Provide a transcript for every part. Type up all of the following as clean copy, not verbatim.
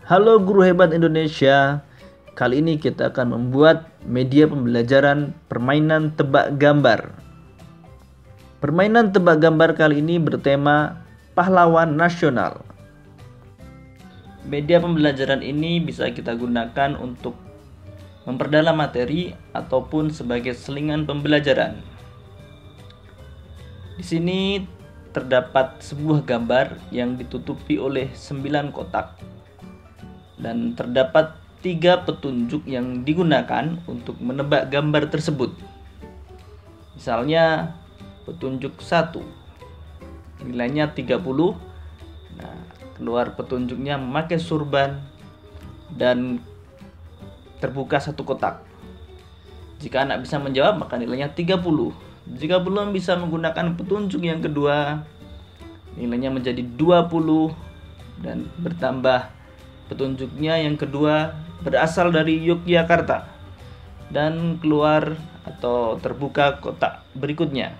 Halo guru hebat Indonesia. Kali ini kita akan membuat media pembelajaran permainan tebak gambar. Permainan tebak gambar kali ini bertema pahlawan nasional. Media pembelajaran ini bisa kita gunakan untuk memperdalam materi ataupun sebagai selingan pembelajaran. Di sini terdapat sebuah gambar yang ditutupi oleh 9 kotak dan terdapat 3 petunjuk yang digunakan untuk menebak gambar tersebut. Misalnya petunjuk 1 nilainya 30. Nah, keluar petunjuknya memakai surban dan terbuka satu kotak. Jika anak bisa menjawab maka nilainya 30. Jika belum bisa menggunakan petunjuk yang kedua, nilainya menjadi 20 dan bertambah. Petunjuknya yang kedua berasal dari Yogyakarta dan keluar atau terbuka kotak berikutnya.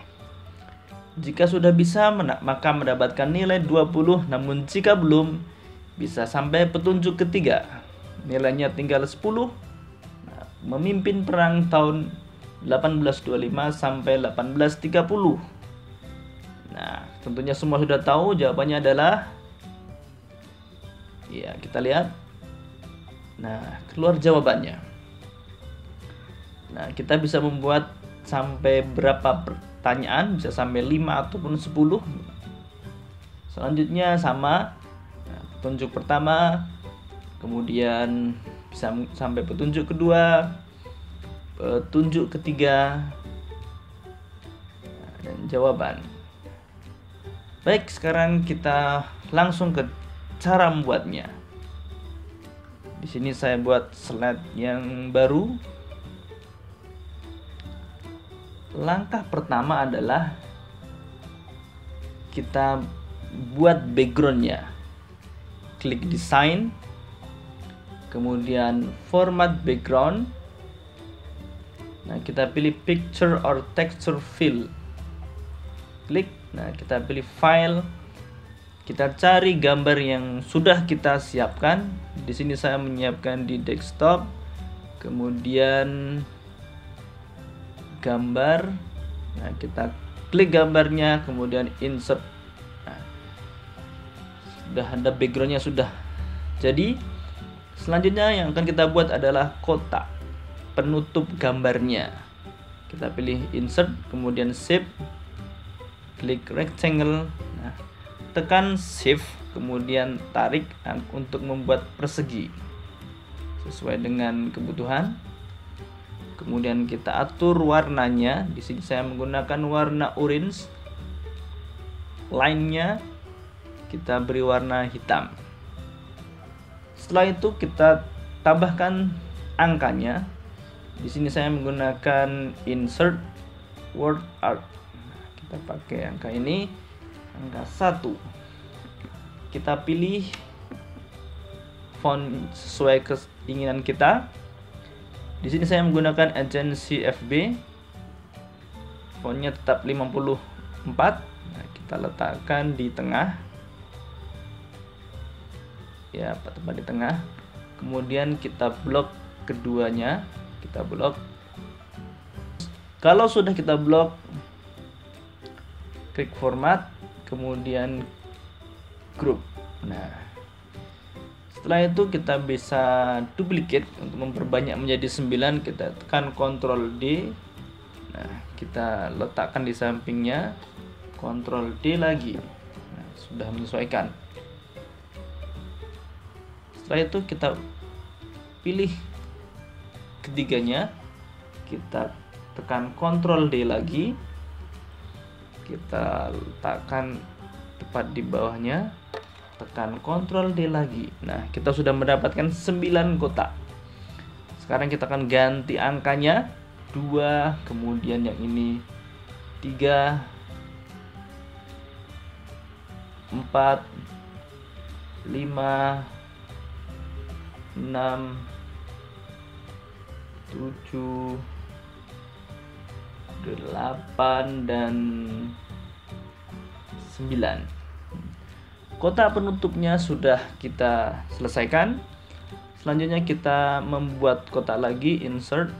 Jika sudah bisa maka mendapatkan nilai 20, namun jika belum bisa sampai petunjuk ketiga, nilainya tinggal 10. Nah, memimpin perang tahun 1825 sampai 1830. Nah, tentunya semua sudah tahu jawabannya adalah ya, kita lihat. Nah, keluar jawabannya. Nah, kita bisa membuat sampai berapa pertanyaan, bisa sampai 5 ataupun 10. Selanjutnya sama. Nah, petunjuk pertama, kemudian bisa sampai petunjuk kedua, petunjuk ketiga, dan jawaban. Baik, sekarang kita langsung ke cara membuatnya. Di sini saya buat slide yang baru. Langkah pertama adalah kita buat backgroundnya. Klik desain, kemudian format background. Nah, kita pilih picture or texture fill. Klik. Nah, kita pilih file. Kita cari gambar yang sudah kita siapkan. Di sini saya menyiapkan di desktop. Kemudian gambar. Nah, kita klik gambarnya, kemudian insert. Nah, sudah ada backgroundnya sudah. Jadi, selanjutnya yang akan kita buat adalah kotak penutup gambarnya. Kita pilih insert, kemudian shape, klik rectangle. Nah, tekan shift, kemudian tarik untuk membuat persegi sesuai dengan kebutuhan. Kemudian kita atur warnanya. Di sini saya menggunakan warna orange. Line-nya kita beri warna hitam. Setelah itu kita tambahkan angkanya. Di sini saya menggunakan insert word art. Kita pakai angka ini, angka 1. Kita pilih font sesuai keinginan kita. Di sini saya menggunakan agency FB. Fontnya tetap 54. Nah, kita letakkan di tengah. Ya, tepat di tengah. Kemudian kita blok keduanya. Kita blok. Kalau sudah kita blok, klik format, kemudian group. Nah, setelah itu kita bisa duplicate untuk memperbanyak menjadi 9. Kita tekan Ctrl D. Nah, kita letakkan di sampingnya, Ctrl D lagi. Nah, sudah menyesuaikan. Setelah itu kita pilih ketiganya, kita tekan Ctrl D lagi, kita letakkan tepat di bawahnya, tekan Ctrl D lagi. Nah, kita sudah mendapatkan 9 kotak. Sekarang kita akan ganti angkanya 2, kemudian yang ini 3, 4, 5, 6, 7, 8, dan 9. kotak penutupnya sudah kita selesaikan. Selanjutnya kita membuat kotak lagi, insert,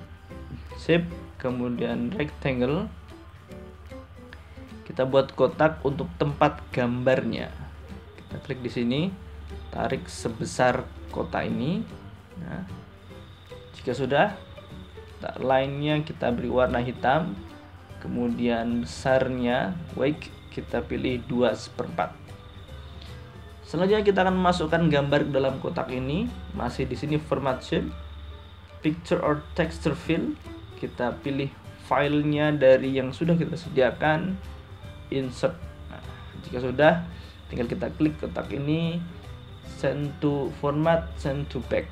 shape, kemudian rectangle. Kita buat kotak untuk tempat gambarnya. Kita klik di sini, tarik sebesar kotak ini. Nah, jika sudah, line-nya kita beri warna hitam. Kemudian besarnya, weight, kita pilih 2/4. Selanjutnya kita akan memasukkan gambar ke dalam kotak ini. Masih di sini format shape, picture or texture fill. Kita pilih filenya dari yang sudah kita sediakan, insert. Nah, jika sudah, tinggal kita klik kotak ini, send to format, send to back.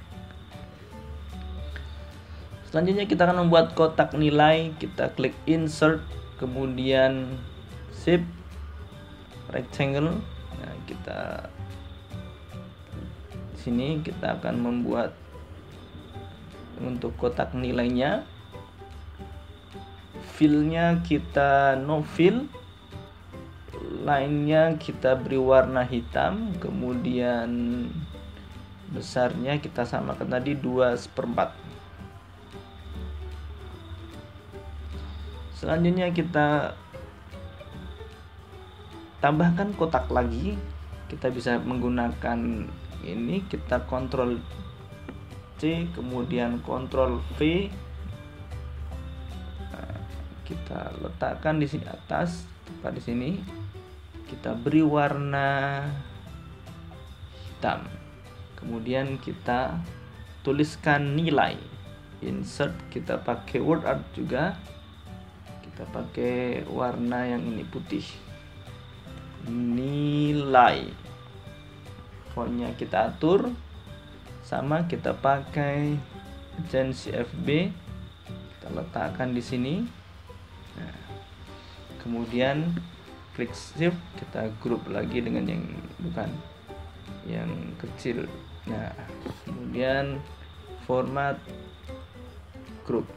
Selanjutnya kita akan membuat kotak nilai. Kita klik insert, kemudian shape, rectangle. Nah, kita sini kita akan membuat untuk kotak nilainya. Fill-nya kita no fill, line-nya kita beri warna hitam, kemudian besarnya kita samakan tadi 2/4. Selanjutnya kita tambahkan kotak lagi. Kita bisa menggunakan ini, kita Ctrl C kemudian Ctrl V. Nah, kita letakkan di sini atas, tepat di sini. Kita beri warna hitam. Kemudian kita tuliskan nilai. Insert, kita pakai word art juga. Kita pakai warna yang ini putih. Nilai. Fontnya kita atur sama, kita pakai Agency FB, kita letakkan di sini. Nah, kemudian klik shift, kita grup lagi dengan yang bukan yang kecil. Nah, kemudian format group.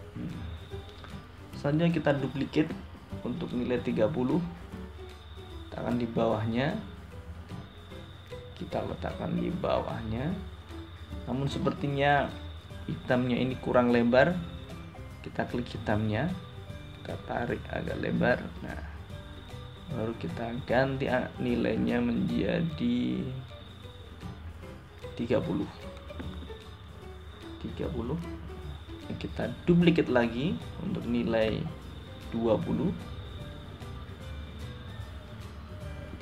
Selanjutnya kita duplicate untuk nilai 30. Letakkan di bawahnya. Kita letakkan di bawahnya. Namun sepertinya hitamnya ini kurang lebar. Kita klik hitamnya, kita tarik agak lebar. Nah, baru kita ganti nilainya menjadi 30. Kita duplicate lagi untuk nilai 20.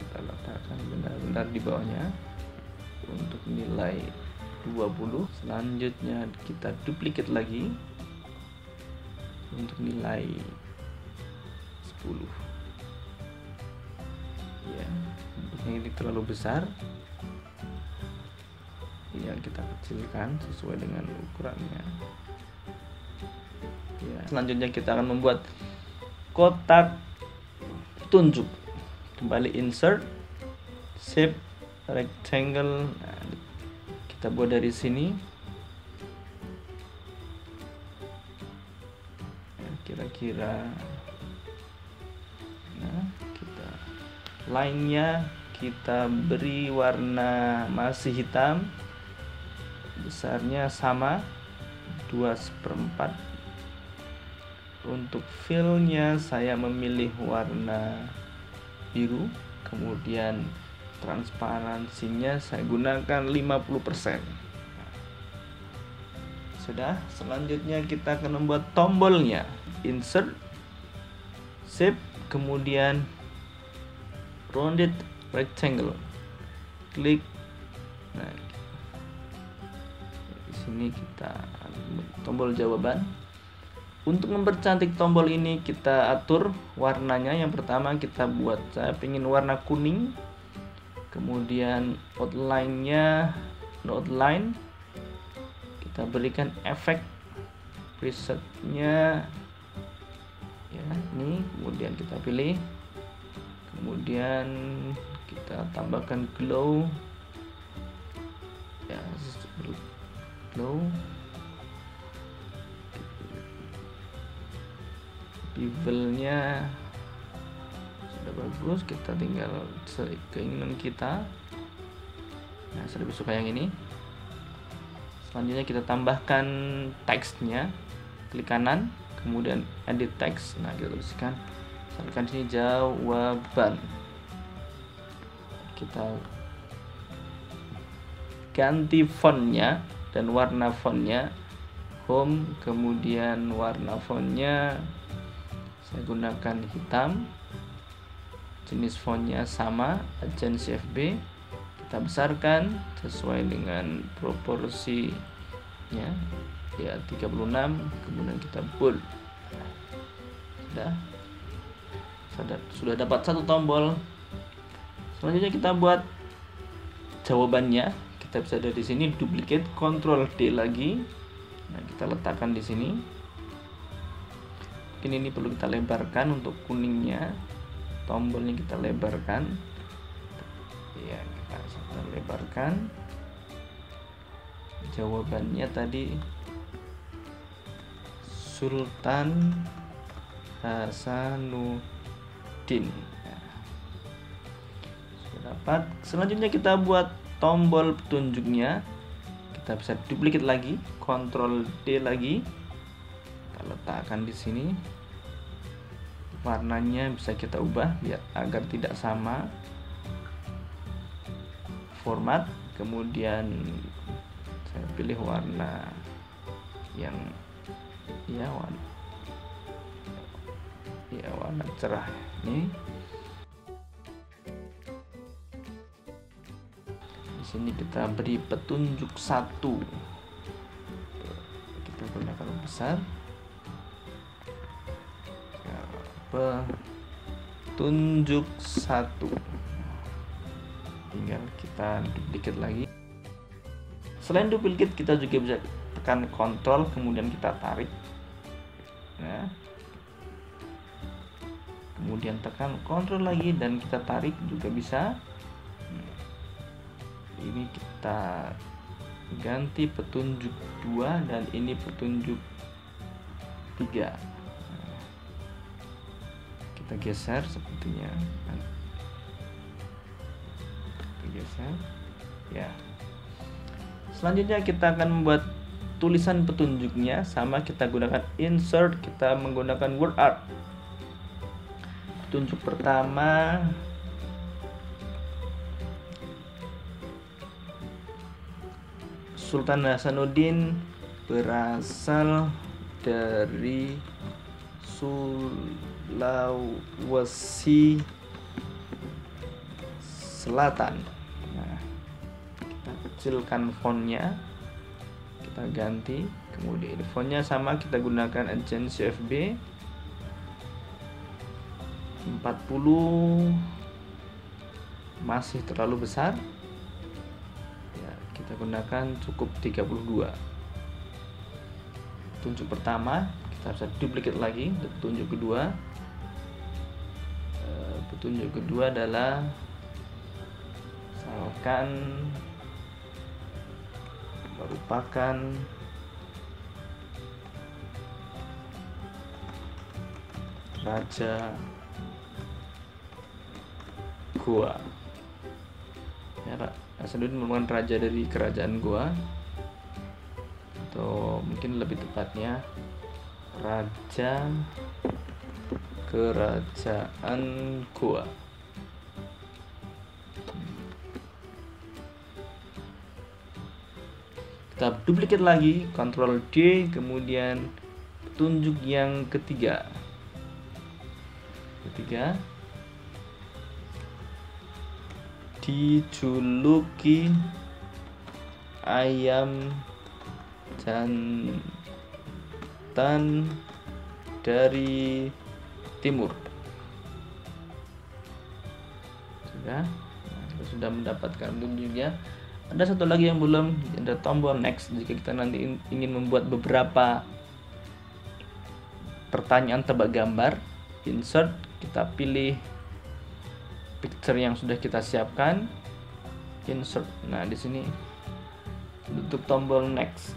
Kita letakkan benar-benar di bawahnya untuk nilai 20. Selanjutnya kita duplicate lagi untuk nilai 10. Ya, ini terlalu besar. Ya, kita kecilkan sesuai dengan ukurannya. Ya, selanjutnya kita akan membuat kotak petunjuk. Kembali insert, shape, rectangle. Nah, kita buat dari sini. Kira-kira. Nah, kita line-nya kita beri warna masih hitam. Besarnya sama, 2/4. Untuk fill-nya saya memilih warna biru. Kemudian transparansinya saya gunakan 50%. Sudah. Selanjutnya kita akan membuat tombolnya. Insert, shape, kemudian rounded rectangle. Klik. Nah, di sini kita tombol jawaban. Untuk mempercantik tombol ini kita atur warnanya. Yang pertama kita buat, saya ingin warna kuning. Kemudian outline-nya no outline. Kita berikan efek presetnya ya, ini. Kemudian kita pilih. Kemudian kita tambahkan glow. Ya, glow. Bevelnya sudah bagus, kita tinggal keinginan kita. Nah, saya lebih suka yang ini. Selanjutnya kita tambahkan teksnya, klik kanan, kemudian edit teks. Nah, kita tuliskan, misalkan sini jawaban. Kita ganti fontnya dan warna fontnya, home, kemudian warna fontnya saya gunakan hitam, jenis fontnya sama, Agency FB. Kita besarkan sesuai dengan proporsinya ya 36, kemudian kita bold. Sudah dapat satu tombol. Selanjutnya kita buat jawabannya. Kita bisa ada di sini duplicate, Ctrl D lagi. Nah, kita letakkan di sini. Mungkin ini perlu kita lebarkan untuk kuningnya. Tombolnya kita lebarkan. Ya, kita lebarkan. Jawabannya tadi Sultan Hasanuddin. Nah, sudah dapat. Selanjutnya kita buat tombol petunjuknya. Kita bisa duplicate lagi, Ctrl D lagi. Kita letakkan di sini. Warnanya bisa kita ubah biar agar tidak sama. Format, kemudian saya pilih warna yang warna cerah ini. Di sini kita beri petunjuk 1. Kita gunakan besar. Ya, petunjuk 1. Tinggal kita duplicate lagi. Selain duplicate, kita juga bisa tekan Ctrl, kemudian kita tarik. Nah, kemudian tekan Ctrl lagi dan kita tarik juga bisa. Ini kita ganti petunjuk 2 dan ini petunjuk 3. Kita geser sepertinya. Kita geser. Ya. Selanjutnya kita akan membuat tulisan petunjuknya, sama kita gunakan insert, kita menggunakan word art. Petunjuk pertama Sultan Hasanuddin berasal dari Sulawesi Selatan. Nah, kita kecilkan fontnya, kita ganti, kemudian fontnya sama, kita gunakan Agency FB 40, masih terlalu besar ya, kita gunakan cukup 32. Petunjuk pertama kita bisa duplicate lagi. Petunjuk kedua adalah misalkan merupakan Raja Goa ya, Hasanuddin merupakan raja dari kerajaan Goa, atau mungkin lebih tepatnya Raja Kerajaan Goa. Kita duplicate lagi, Ctrl D, kemudian petunjuk yang ketiga dijuluki ayam jantan dari timur. Sudah, kita sudah mendapatkan petunjuknya. Ada satu lagi yang belum, ada tombol next. Jika kita nanti ingin membuat beberapa pertanyaan tebak gambar, insert, kita pilih picture yang sudah kita siapkan, insert. Nah, di sini tutup tombol next.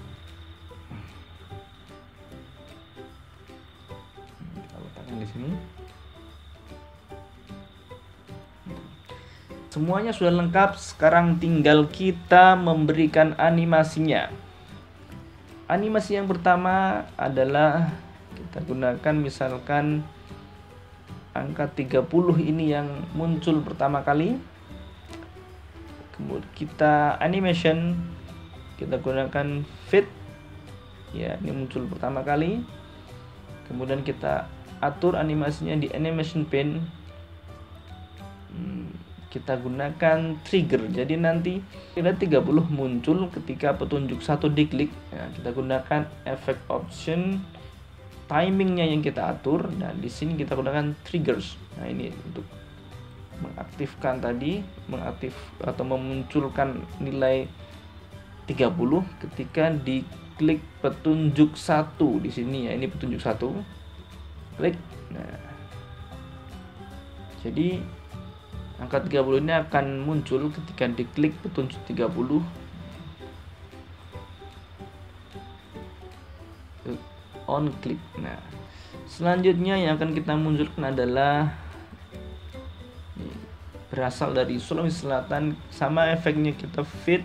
Kita letakkan di sini. semuanya sudah lengkap. Sekarang tinggal kita memberikan animasinya. Animasi yang pertama adalah kita gunakan misalkan angka 30 ini yang muncul pertama kali. Kemudian kita animation, kita gunakan fit. Ya, ini muncul pertama kali. Kemudian kita atur animasinya di animation pane. Kita gunakan trigger. Jadi nanti ada 30 muncul ketika petunjuk satu diklik. Ya, kita gunakan effect option, timingnya yang kita atur. Dan di sini kita gunakan triggers. Nah, ini untuk mengaktifkan tadi, atau memunculkan nilai 30 ketika diklik petunjuk satu di sini. Ya, ini petunjuk satu. Klik. Nah, jadi angka 30 ini akan muncul ketika diklik petunjuk 30. On click. Nah, selanjutnya yang akan kita munculkan adalah berasal dari Sulawesi Selatan. Sama efeknya kita fit.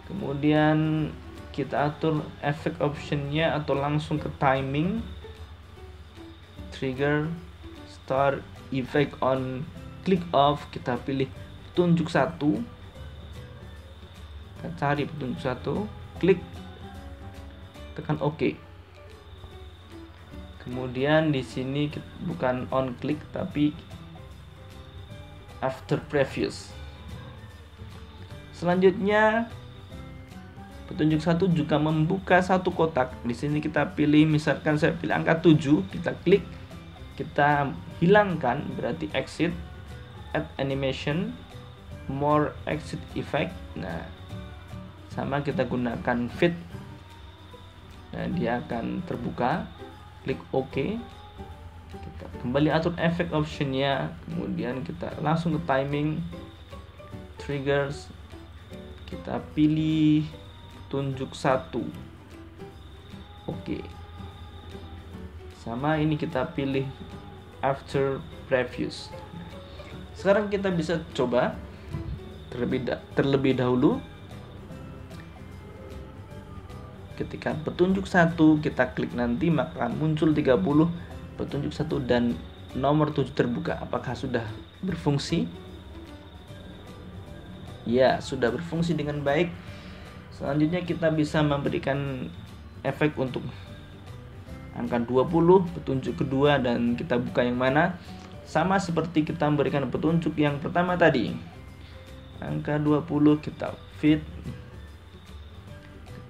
Kemudian kita atur efek optionnya atau langsung ke timing. Trigger, start, effect on, click off. Kita pilih petunjuk satu. Kita cari petunjuk satu, klik, tekan OK. Kemudian di sini bukan on click tapi after previous. Selanjutnya petunjuk satu juga membuka satu kotak. Di sini kita pilih, misalkan saya pilih angka 7, kita klik, kita hilangkan, berarti exit, add animation, more exit effect. Nah, sama kita gunakan fit. Nah, dia akan terbuka. Klik OK. Kita kembali atur efek optionnya, kemudian kita langsung ke timing, triggers, kita pilih petunjuk satu. Oke. Sama ini kita pilih after previous. Sekarang kita bisa coba terlebih dahulu. Ketika petunjuk satu kita klik nanti, maka muncul 30 petunjuk satu dan nomor 7 terbuka. Apakah sudah berfungsi? Ya, sudah berfungsi dengan baik. Selanjutnya kita bisa memberikan efek untuk angka 20 petunjuk kedua, dan kita buka yang mana. Sama seperti kita memberikan petunjuk yang pertama tadi. Angka 20 kita fit.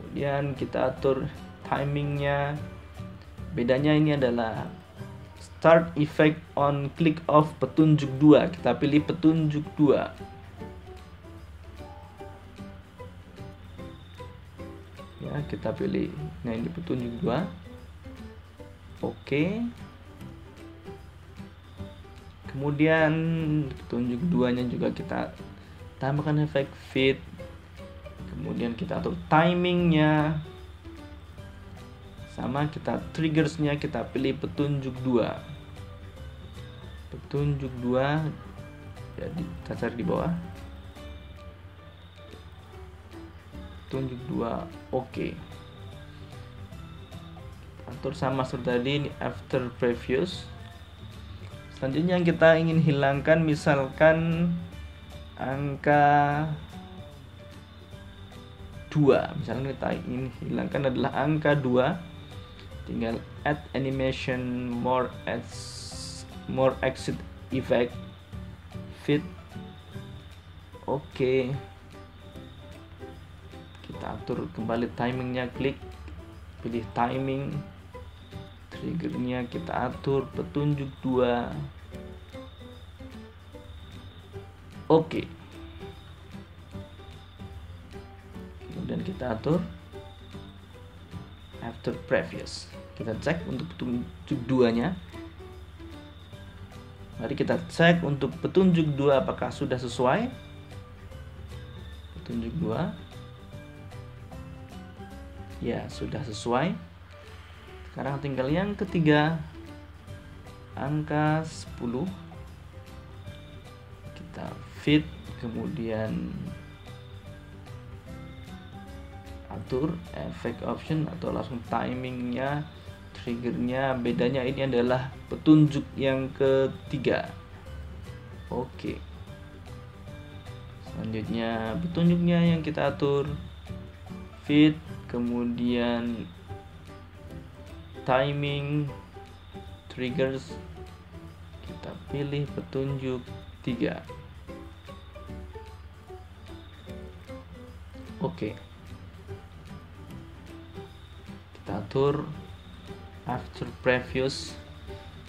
Kemudian kita atur timingnya. Bedanya ini adalah start effect on click off petunjuk 2. Kita pilih petunjuk 2. Ya, kita pilih. Nah, ini petunjuk 2. Oke. Kemudian petunjuk 2-nya juga kita tambahkan efek fit. Kemudian kita atur timingnya. Sama kita triggersnya kita pilih petunjuk 2. Petunjuk 2. Jadi kita cari di bawah. Petunjuk 2. Oke. Atur sama seperti tadi, ini after previous. Selanjutnya yang kita ingin hilangkan, misalkan angka 2. Misalkan kita ingin hilangkan adalah angka 2. Tinggal add animation, more exit effect, fit. Oke. Kita atur kembali timingnya, klik, pilih timing, triggernya kita atur petunjuk 2. Oke. Kemudian kita atur after previous. Kita cek untuk petunjuk 2-nya. Mari kita cek untuk petunjuk 2 apakah sudah sesuai. Petunjuk 2. Ya, sudah sesuai. Sekarang tinggal yang ketiga, angka 10. Kita fit, kemudian atur efek option atau langsung timingnya, triggernya. Bedanya ini adalah petunjuk yang ketiga. Oke, selanjutnya petunjuknya yang kita atur fit, kemudian timing, triggers. Kita pilih petunjuk 3. Oke, kita atur after previous.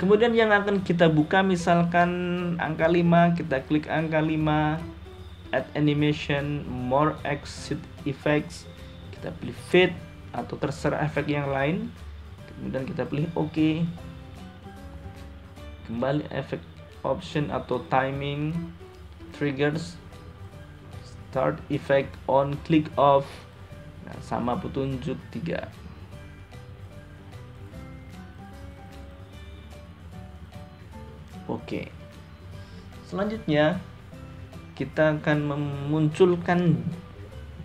Kemudian yang akan kita buka misalkan angka 5, kita klik angka 5, add animation, more exit effects, kita pilih fit atau terserah efek yang lain, kemudian kita pilih OK. Kembali efek option atau timing, triggers, start effect on, click off. Nah, sama petunjuk 3. Oke, selanjutnya kita akan memunculkan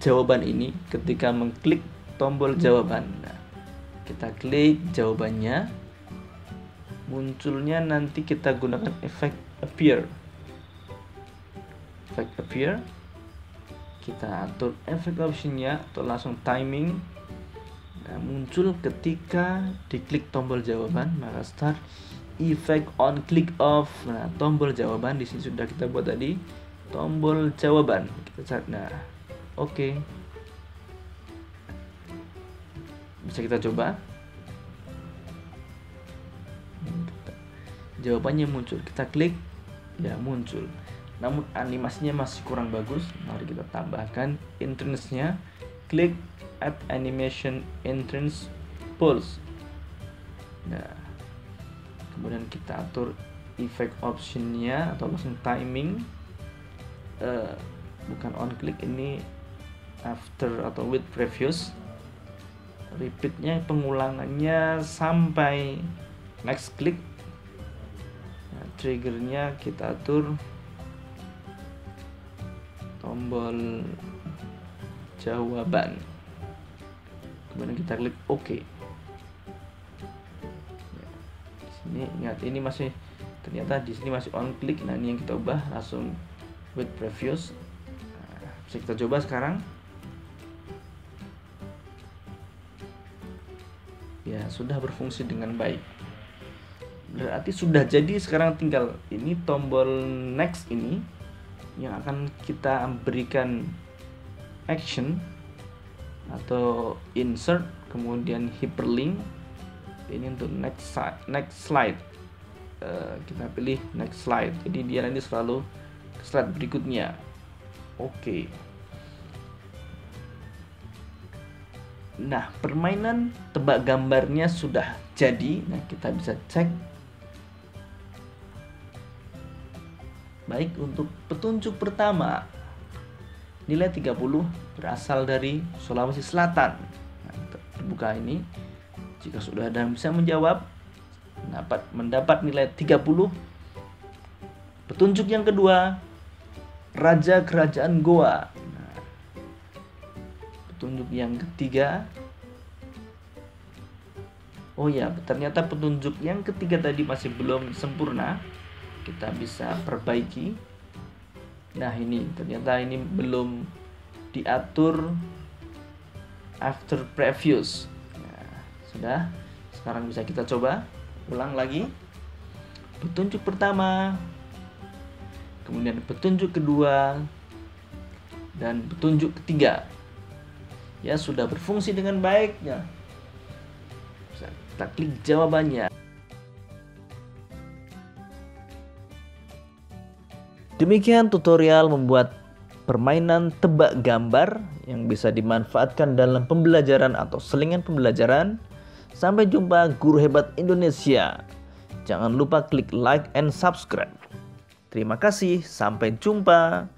jawaban ini ketika mengklik tombol jawaban. Nah, kita klik jawabannya, munculnya nanti kita gunakan efek appear. Efek appear, kita atur efek optionnya atau langsung timing. Nah, muncul ketika diklik tombol jawaban, maka start effect on, click off. Nah, tombol jawaban di sini sudah kita buat tadi, tombol jawaban kita cari. Nah, oke. Bisa kita coba. Jawabannya muncul, kita klik, ya muncul. Namun animasinya masih kurang bagus. Mari kita tambahkan entrance-nya. Klik add animation entrance pulse. Nah, kemudian kita atur effect optionnya atau langsung timing, bukan on click, ini after atau with previous. Repeatnya, pengulangannya sampai next click. Nah, triggernya kita atur tombol jawaban, kemudian kita klik OK. Ini ingat, ini masih ternyata di sini masih on click. Nah, ini yang kita ubah langsung with previous. Nah, bisa kita coba sekarang. Ya, sudah berfungsi dengan baik. Berarti sudah jadi. Sekarang tinggal ini tombol next ini yang akan kita berikan action atau insert, kemudian hyperlink. Ini untuk next slide. Kita pilih next slide, jadi dia nanti selalu ke slide berikutnya. Oke. Nah, permainan tebak gambarnya sudah jadi. Nah, kita bisa cek. Baik, untuk petunjuk pertama, nilai 30 berasal dari Sulawesi Selatan. Nah, terbuka ini. Jika sudah ada yang bisa menjawab, mendapat nilai 30. Petunjuk yang kedua, Raja Kerajaan Goa. Nah, petunjuk yang ketiga, oh ya, ternyata petunjuk yang ketiga tadi masih belum sempurna. Kita bisa perbaiki. Nah, ini ternyata ini belum diatur after previous. Sudah, sekarang bisa kita coba ulang lagi. Petunjuk pertama, kemudian petunjuk kedua, dan petunjuk ketiga. Ya, sudah berfungsi dengan baik. Ya, bisa kita klik jawabannya. Demikian tutorial membuat permainan tebak gambar yang bisa dimanfaatkan dalam pembelajaran atau selingan pembelajaran. Sampai jumpa, guru hebat Indonesia. Jangan lupa klik like and subscribe. Terima kasih, sampai jumpa.